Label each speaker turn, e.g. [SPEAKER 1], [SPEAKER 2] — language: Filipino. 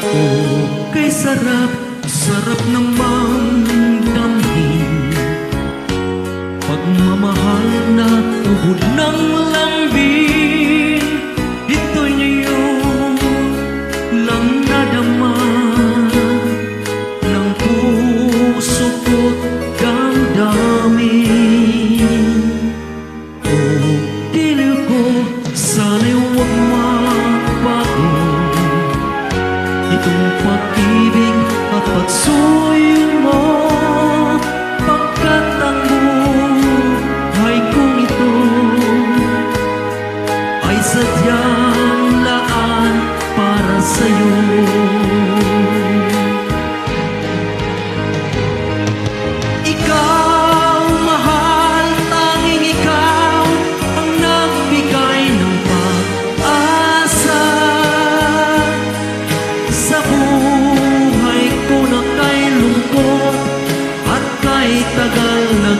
[SPEAKER 1] Oh, kay sarap, sarap naman damhin pagmamahal na ubod ng lambing. Ito'y ngayon lang nadama ng puso ko't damdamin. Oh, diliw ko, sana'y huwag magbago itong pag-ibig at pagsuyo mo, pagkat ang buhay kong ito ay sadyang laan para sa'yo. Ikaw, mahal, tanging ikaw ang nagbigay ng pag-asa sa buhay ko na kay lungkot at kay tagal na